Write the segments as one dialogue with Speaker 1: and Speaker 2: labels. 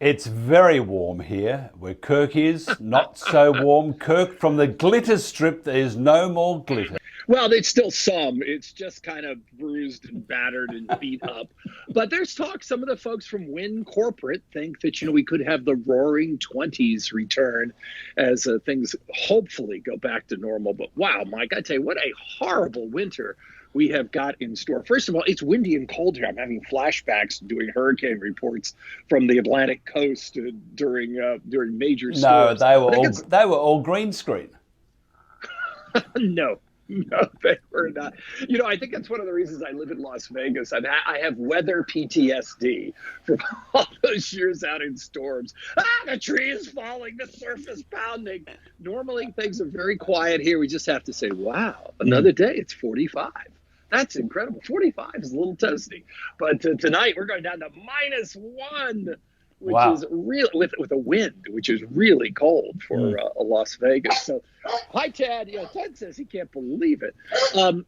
Speaker 1: It's very warm here where Kirk is. Not so warm. Kirk, from the glitter strip, there's no more glitter.
Speaker 2: Well, it's still some. It's just kind of bruised and battered and beat up. But there's talk. Some of the folks from Wynn Corporate think that we could have the Roaring Twenties return as things hopefully go back to normal. But wow, Mike, I tell you what, a horrible winter we have got in store. First of all, it's windy and cold here. I'm having flashbacks doing hurricane reports from the Atlantic coast during major
Speaker 1: No,
Speaker 2: storms.
Speaker 1: they were all green screen.
Speaker 2: No. No, they were not. I think that's one of the reasons I live in Las Vegas. I have weather PTSD from all those years out in storms. The tree is falling, the surf is pounding. Normally, things are very quiet here. We just have to say, wow, another day, it's 45. That's incredible. 45 is a little toasty. But tonight, we're going down to -1. Which
Speaker 1: Wow.
Speaker 2: is real with a wind, which is really cold for Las Vegas. So, hi Ted. Ted says he can't believe it,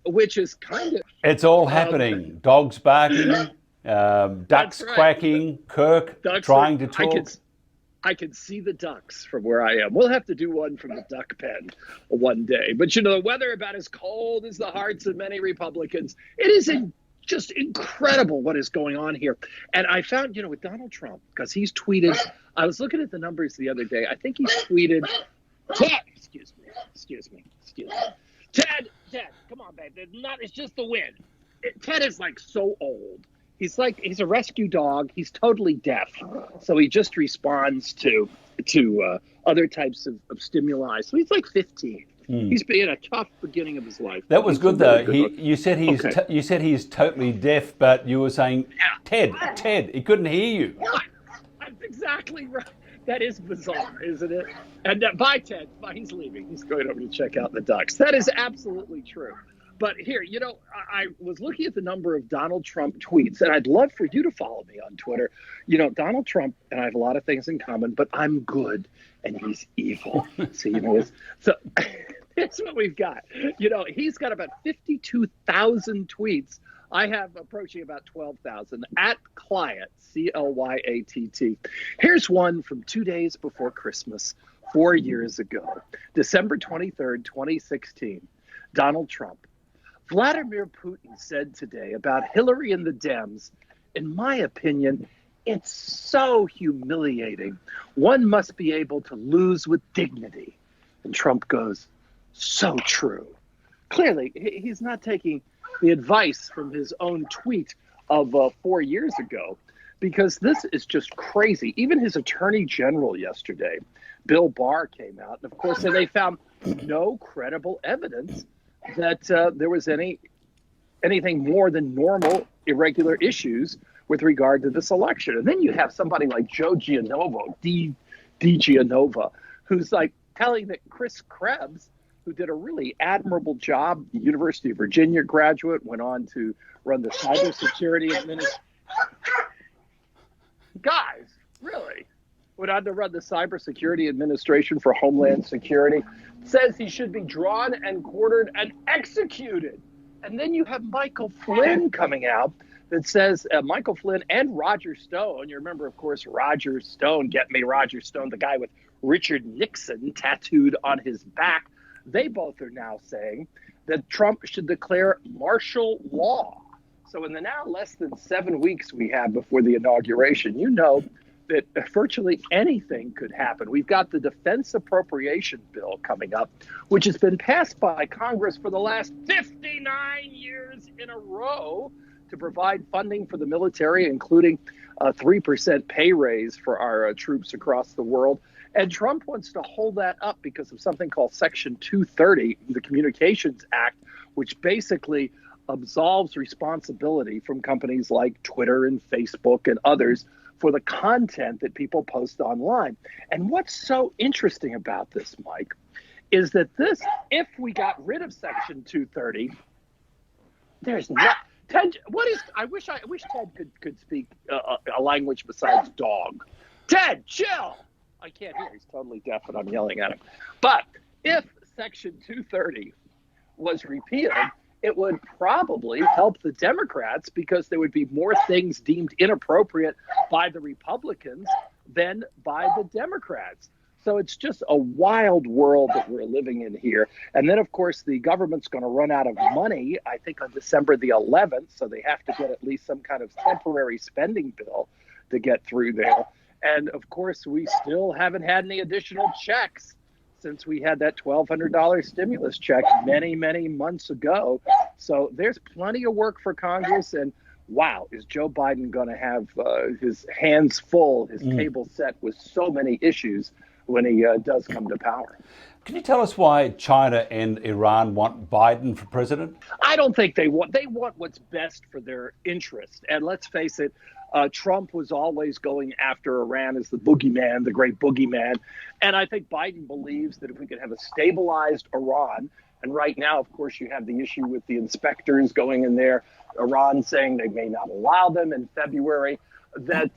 Speaker 2: which is kind of
Speaker 1: It's all happening. Dogs barking, ducks
Speaker 2: right.
Speaker 1: quacking, Kirk
Speaker 2: ducks.
Speaker 1: trying to talk.
Speaker 2: I can see the ducks from where I am. We'll have to do one from the duck pen one day. But the weather about as cold as the hearts of many Republicans. It is just incredible what is going on here. And I found, with Donald Trump, because he's tweeted, I was looking at the numbers the other day. I think he's tweeted, Ted, excuse me. Ted, come on, babe. It's just the wind. Ted is like so old. He's a rescue dog. He's totally deaf. So he just responds to other types of stimuli. So he's like 15. He's been a tough beginning of his life.
Speaker 1: That was good though. You said he's totally deaf, but you were saying, Ted, he couldn't hear you.
Speaker 2: That's exactly right. That is bizarre, isn't it? And bye, Ted. Bye. He's leaving. He's going over to check out the ducks. That is absolutely true. But here, I was looking at the number of Donald Trump tweets, and I'd love for you to follow me on Twitter. Donald Trump and I have a lot of things in common, but I'm good and he's evil. So here's what we've got. He's got about 52,000 tweets. I have approaching about 12,000 at Clyatt, Clyatt. Here's one from 2 days before Christmas, 4 years ago, December 23rd, 2016. Donald Trump. Vladimir Putin said today about Hillary and the Dems, in my opinion, it's so humiliating. One must be able to lose with dignity. And Trump goes, so true. Clearly, he's not taking the advice from his own tweet of 4 years ago, because this is just crazy. Even his attorney general yesterday, Bill Barr, came out. And of course, they found no credible evidence that there was anything more than normal irregular issues with regard to this election. And then you have somebody like Joe Giannovo, D. Gianova, who's like telling that Chris Krebs, who did a really admirable job, the University of Virginia graduate, went on to run the cybersecurity administration. Guys, really? Went on to run the Cybersecurity Administration for Homeland Security, says he should be drawn and quartered and executed. And then you have Michael Flynn coming out that says, Michael Flynn and Roger Stone, you remember, of course, Roger Stone, Roger Stone, the guy with Richard Nixon tattooed on his back. They both are now saying that Trump should declare martial law. So in the now less than 7 weeks we have before the inauguration, that virtually anything could happen. We've got the defense appropriation bill coming up, which has been passed by Congress for the last 59 years in a row to provide funding for the military, including a 3% pay raise for our troops across the world. And Trump wants to hold that up because of something called Section 230, the Communications Act, which basically absolves responsibility from companies like Twitter and Facebook and others for the content that people post online. And what's so interesting about this, Mike, is that if we got rid of Section 230, there's not. Ted, I wish Ted could speak a language besides dog. Ted, chill. I can't hear. He's totally deaf, and I'm yelling at him. But if Section 230 was repealed, it would probably help the Democrats because there would be more things deemed inappropriate by the Republicans than by the Democrats. So it's just a wild world that we're living in here. And then, of course, the government's going to run out of money, I think, on December the 11th. So they have to get at least some kind of temporary spending bill to get through there. And, of course, we still haven't had any additional checks since we had that $1,200 stimulus check many, many months ago. So there's plenty of work for Congress. And wow, is Joe Biden going to have his hands full, his table set with so many issues when he does come to power.
Speaker 1: Can you tell us why China and Iran want Biden for president?
Speaker 2: I don't think they want what's best for their interest. And let's face it, Trump was always going after Iran as the boogeyman, the great boogeyman. And I think Biden believes that if we could have a stabilized Iran, and right now, of course, you have the issue with the inspectors going in there, Iran saying they may not allow them in February, that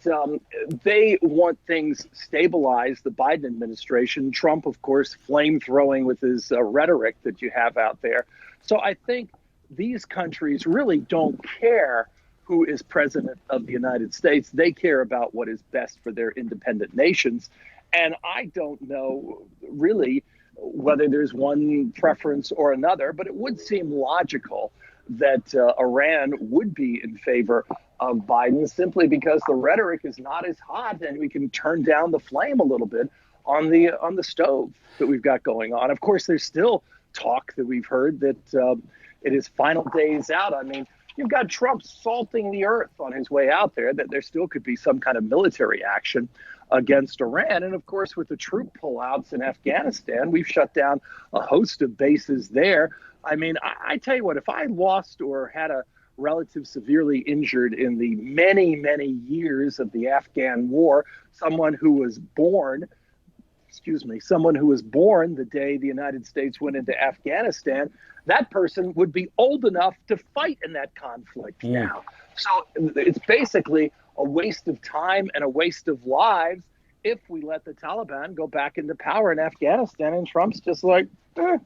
Speaker 2: they want things stabilized, the Biden administration. Trump, of course, flame throwing with his rhetoric that you have out there. So I think these countries really don't care who is president of the United States. They care about what is best for their independent nations. And I don't know really whether there's one preference or another, but it would seem logical that Iran would be in favor of Biden simply because the rhetoric is not as hot and we can turn down the flame a little bit on the stove that we've got going on. Of course, there's still talk that we've heard that it is final days out. I mean, you've got Trump salting the earth on his way out there, that there still could be some kind of military action against Iran. And of course, with the troop pullouts in Afghanistan, we've shut down a host of bases there. I mean, I tell you what, if I lost or had a relative severely injured in the many, many years of the Afghan war, someone who was born the day the United States went into Afghanistan, that person would be old enough to fight in that conflict now. So it's basically a waste of time and a waste of lives if we let the Taliban go back into power in Afghanistan. And Trump's just like, eh.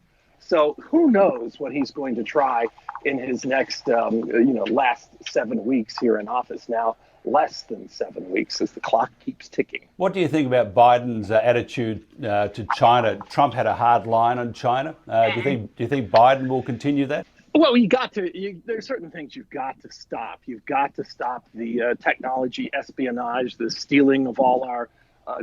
Speaker 2: So who knows what he's going to try in his next, last 7 weeks here in office now. Less than 7 weeks as the clock keeps ticking.
Speaker 1: What do you think about Biden's attitude to China? Trump had a hard line on China. Do you think Biden will continue that?
Speaker 2: Well, there's certain things you've got to stop. You've got to stop the technology espionage, the stealing of all our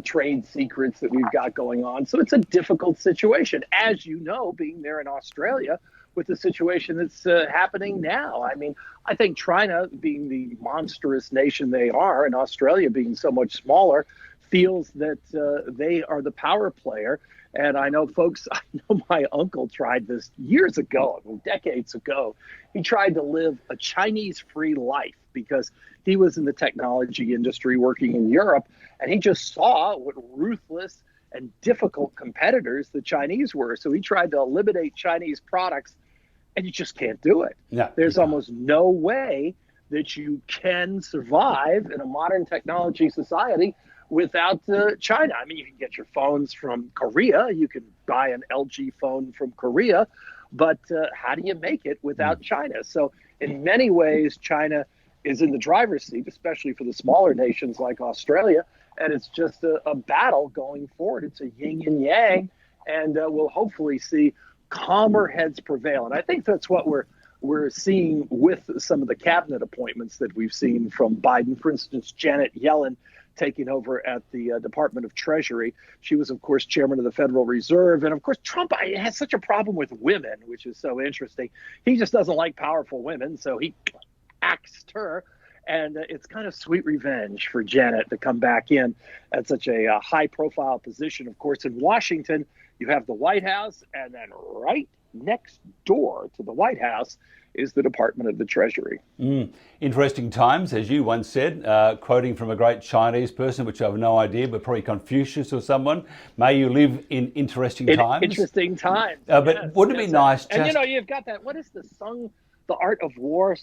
Speaker 2: trade secrets that we've got going on. So it's a difficult situation, as you know, being there in Australia with the situation that's happening now. I mean, I think China, being the monstrous nation they are, and Australia being so much smaller, feels that they are the power player. And I know my uncle tried this years ago, decades ago. He tried to live a Chinese-free life because he was in the technology industry working in Europe, and he just saw what ruthless and difficult competitors the Chinese were. So he tried to eliminate Chinese products, and you just can't do it.
Speaker 1: Yeah,
Speaker 2: There's almost no way that you can survive in a modern technology society without China. I mean, you can get your phones from Korea. You can buy an LG phone from Korea. But how do you make it without China? So in many ways, China is in the driver's seat, especially for the smaller nations like Australia. And it's just a battle going forward. It's a yin and yang. And we'll hopefully see calmer heads prevail. And I think that's what we're seeing with some of the cabinet appointments that we've seen from Biden. For instance, Janet Yellen taking over at the Department of Treasury. She was, of course, chairman of the Federal Reserve. And, of course, Trump has such a problem with women, which is so interesting. He just doesn't like powerful women, so he axed her. And it's kind of sweet revenge for Janet to come back in at such a high-profile position. Of course, in Washington, you have the White House, and then right next door to the White House is the Department of the Treasury.
Speaker 1: Interesting times, as you once said, quoting from a great Chinese person, which I have no idea, but probably Confucius or someone. May you live in interesting times.
Speaker 2: Interesting times.
Speaker 1: But wouldn't it be nice?
Speaker 2: And you've got that. What is the Art of War?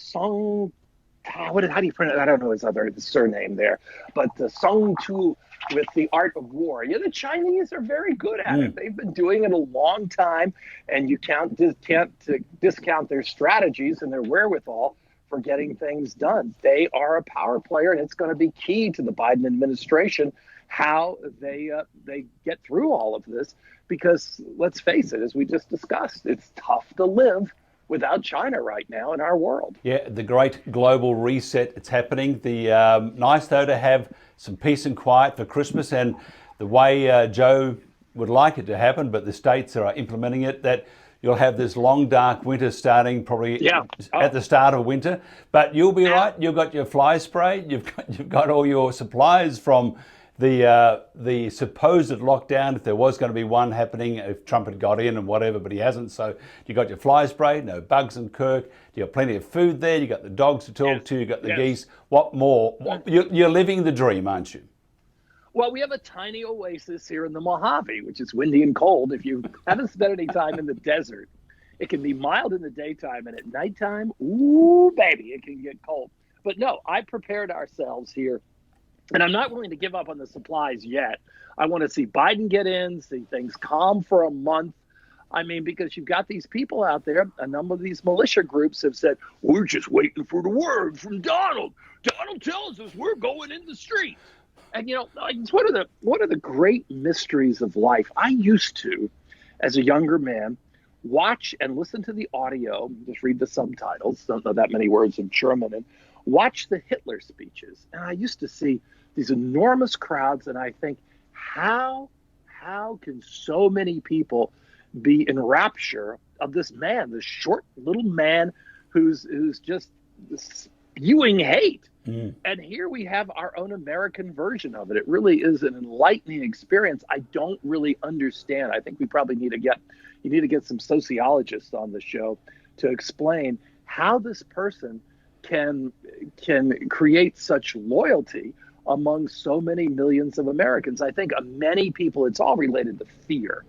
Speaker 2: How do you pronounce it? I don't know his surname there, but Sung Tu with the Art of War. The Chinese are very good at it. They've been doing it a long time, and you can't discount their strategies and their wherewithal for getting things done. They are a power player, and it's going to be key to the Biden administration how they get through all of this. Because let's face it, as we just discussed, it's tough to live without China right now in our world.
Speaker 1: Yeah, the great global reset, it's happening. The nice though to have some peace and quiet for Christmas, and the way Joe would like it to happen, but the states are implementing it, that you'll have this long dark winter starting probably at the start of winter. But you'll be right. You've got your fly spray. You've got all your supplies from the supposed lockdown, if there was going to be one happening, if Trump had got in and whatever, but he hasn't. So you got your fly spray, no bugs in Kirk. You got plenty of food there. You got the dogs to talk to. You got the geese. What more? You're living the dream, aren't you?
Speaker 2: Well, we have a tiny oasis here in the Mojave, which is windy and cold. If you haven't spent any time in the desert, it can be mild in the daytime, and at nighttime, ooh, baby, it can get cold. But no, I prepared ourselves here, and I'm not willing to give up on the supplies yet. I want to see Biden get in, see things calm for a month. I mean, because you've got these people out there, a number of these militia groups have said, we're just waiting for the word from Donald. Donald tells us we're going in the streets. And, you know, it's one of the great mysteries of life. I used to, as a younger man, watch and listen to the audio, just read the subtitles, don't know that many words of German, and watch the Hitler speeches. And I used to see these enormous crowds, and I think, how can so many people be in rapture of this man, this short little man who's just spewing hate? And here we have our own American version of it. It really is an enlightening experience. I don't really understand. I think we probably need to get some sociologists on the show to explain how this person can create such loyalty among so many millions of Americans. I think many people, it's all related to fear.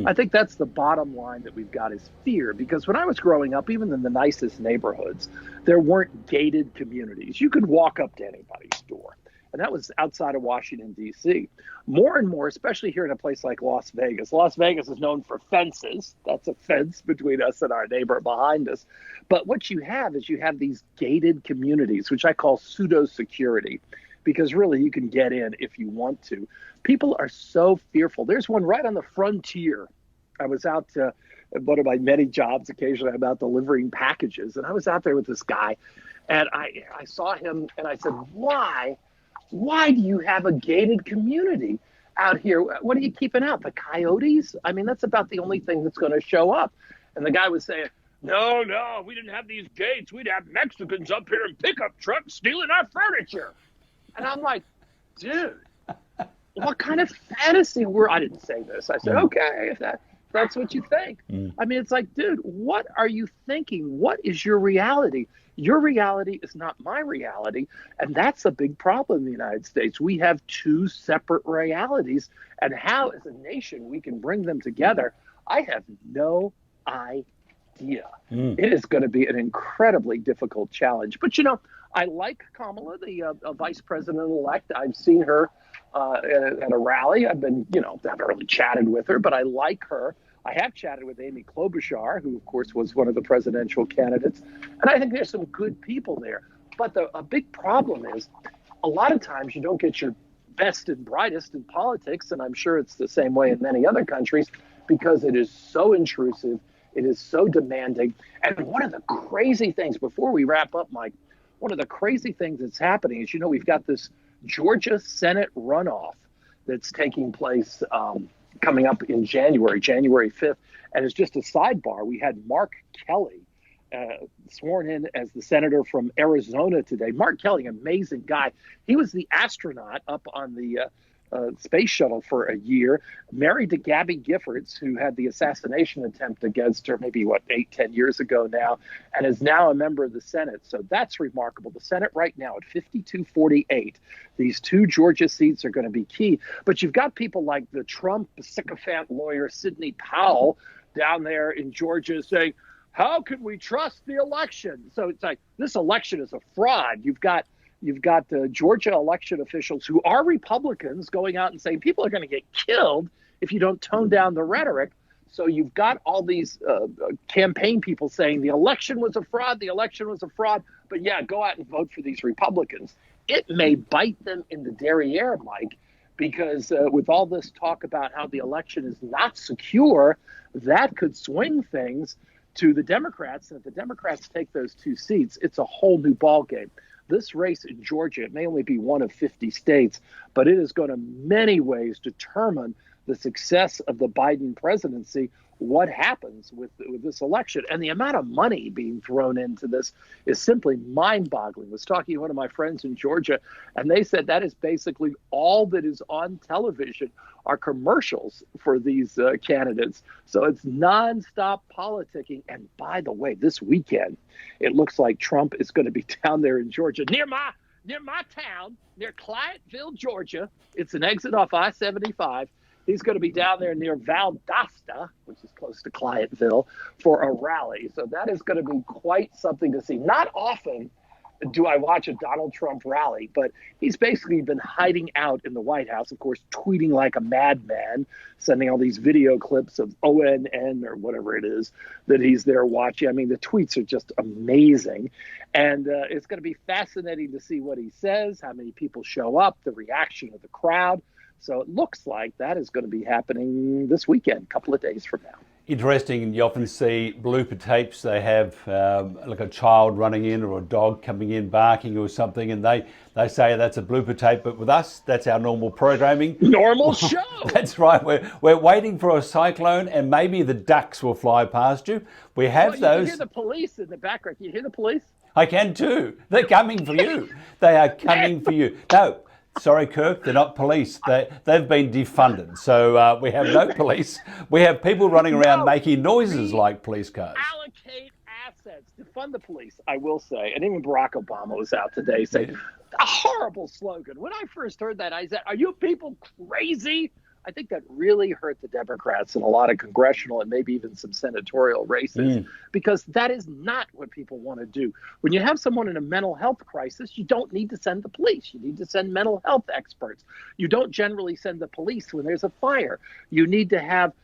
Speaker 2: I think that's the bottom line that we've got is fear. Because when I was growing up, even in the nicest neighborhoods, there weren't gated communities. You could walk up to anybody's door. And that was outside of Washington, D.C. More and more, especially here in a place like Las Vegas. Las Vegas is known for fences. That's a fence between us and our neighbor behind us. But what you have is you have these gated communities, which I call pseudo-security, because really you can get in if you want to. People are so fearful. There's one right on the frontier. I was out at one of my many jobs. Occasionally I'm out delivering packages. And I was out there with this guy. And I saw him and I said, why do you have a gated community out here? What are you keeping out? The coyotes? I mean, that's about the only thing that's going to show up. And the guy was saying, no, we didn't have these gates. We'd have Mexicans up here in pickup trucks stealing our furniture. And I'm like, dude, what kind of fantasy I didn't say this. I said, okay, if that's what you think. I mean, it's like, dude, what are you thinking? What is your reality? Your reality is not my reality. And that's a big problem in the United States. We have two separate realities. And how, as a nation, we can bring them together, I have no idea. It is going to be an incredibly difficult challenge. But, you know, I like Kamala, the vice president-elect. I've seen her at a rally. I've been, haven't really chatted with her, but I like her. I have chatted with Amy Klobuchar, who, of course, was one of the presidential candidates. And I think there's some good people there. But a big problem is a lot of times you don't get your best and brightest in politics, and I'm sure it's the same way in many other countries, because it is so intrusive. It is so demanding. And one of the crazy things, before we wrap up, Mike, one of the crazy things that's happening is, we've got this Georgia Senate runoff that's taking place coming up in January 5th. And as just a sidebar, we had Mark Kelly sworn in as the senator from Arizona today. Mark Kelly, amazing guy. He was the astronaut up on the space shuttle for a year, married to Gabby Giffords, who had the assassination attempt against her maybe 8-10 years ago now, and is now a member of the Senate. So that's remarkable. The Senate right now at 52-48. These two Georgia seats are going to be key. But you've got people like the Trump sycophant lawyer Sidney Powell down there in Georgia saying, how can we trust the election? So it's like, this election is a fraud. You've got Georgia election officials who are Republicans going out and saying people are going to get killed if you don't tone down the rhetoric. So you've got all these campaign people saying the election was a fraud, but yeah, go out and vote for these Republicans. It may bite them in the derriere, Mike, because with all this talk about how the election is not secure, that could swing things to the Democrats. And if the Democrats take those 2 seats, it's a whole new ballgame. This race in Georgia, it may only be one of 50 states, but it is going to many ways determine the success of the Biden presidency, what happens with this election. And the amount of money being thrown into this is simply mind-boggling. I was talking to one of my friends in Georgia, and they said that is basically all that is on television are commercials for these candidates. So it's nonstop politicking. And by the way, this weekend, it looks like Trump is going to be down there in Georgia, near my town, near Clyattville, Georgia. It's an exit off I-75. He's going to be down there near Valdosta, which is close to Clyattville, for a rally. So that is going to be quite something to see. Not often do I watch a Donald Trump rally, but he's basically been hiding out in the White House, of course, tweeting like a madman, sending all these video clips of ONN or whatever it is that he's there watching. I mean, the tweets are just amazing. And it's going to be fascinating to see what he says, how many people show up, the reaction of the crowd. So it looks like that is going to be happening this weekend, a couple of days from now.
Speaker 1: Interesting. You often see blooper tapes. They have like a child running in or a dog coming in barking or something, and they say that's a blooper tape. But with us, that's our normal programming.
Speaker 2: Normal show.
Speaker 1: That's right. We're waiting for a cyclone, and maybe the ducks will fly past you. We have those.
Speaker 2: You hear the police in the background. Can you hear the police?
Speaker 1: I can too. They're coming for you. They are coming for you. No. Sorry, Kirk, they're not police. They've been defunded. So we have no police. We have people running around making noises like police cars.
Speaker 2: Allocate assets. Defund the police, I will say. And even Barack Obama was out today saying, a horrible slogan. When I first heard that, I said, are you people crazy? I think that really hurt the Democrats in a lot of congressional and maybe even some senatorial races, because that is not what people want to do. When you have someone in a mental health crisis, you don't need to send the police. You need to send mental health experts. You don't generally send the police when there's a fire. You need to have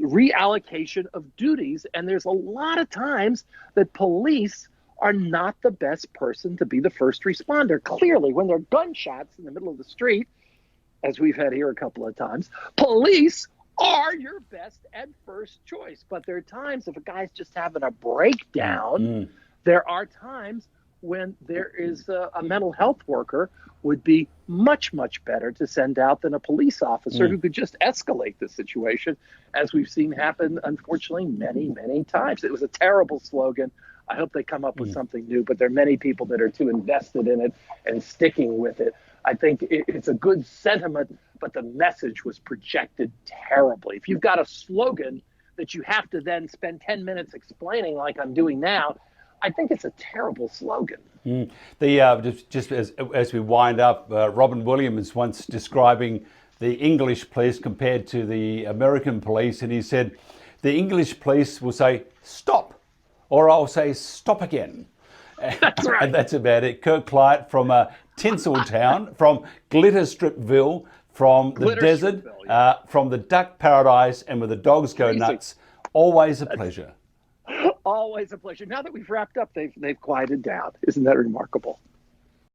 Speaker 2: reallocation of duties. And there's a lot of times that police are not the best person to be the first responder. Clearly, when there are gunshots in the middle of the street, as we've had here a couple of times, police are your best and first choice. But there are times if a guy's just having a breakdown, there are times when there is a mental health worker would be much, much better to send out than a police officer who could just escalate the situation, as we've seen happen, unfortunately, many, many times. It was a terrible slogan. I hope they come up with something new, but there are many people that are too invested in it and sticking with it. I think it's a good sentiment, but the message was projected terribly. If you've got a slogan that you have to then spend 10 minutes explaining like I'm doing now, I think it's a terrible slogan.
Speaker 1: Just as we wind up, Robin Williams once describing the English police compared to the American police, and he said, the English police will say, stop, or I'll say, stop again.
Speaker 2: That's right.
Speaker 1: And that's about it. Kirk Clyatt from Tinseltown, from Glitterstripville, from the desert, from the duck paradise, and where the dogs go nuts. Always a pleasure.
Speaker 2: Always a pleasure. Now that we've wrapped up, they've quieted down. Isn't that remarkable?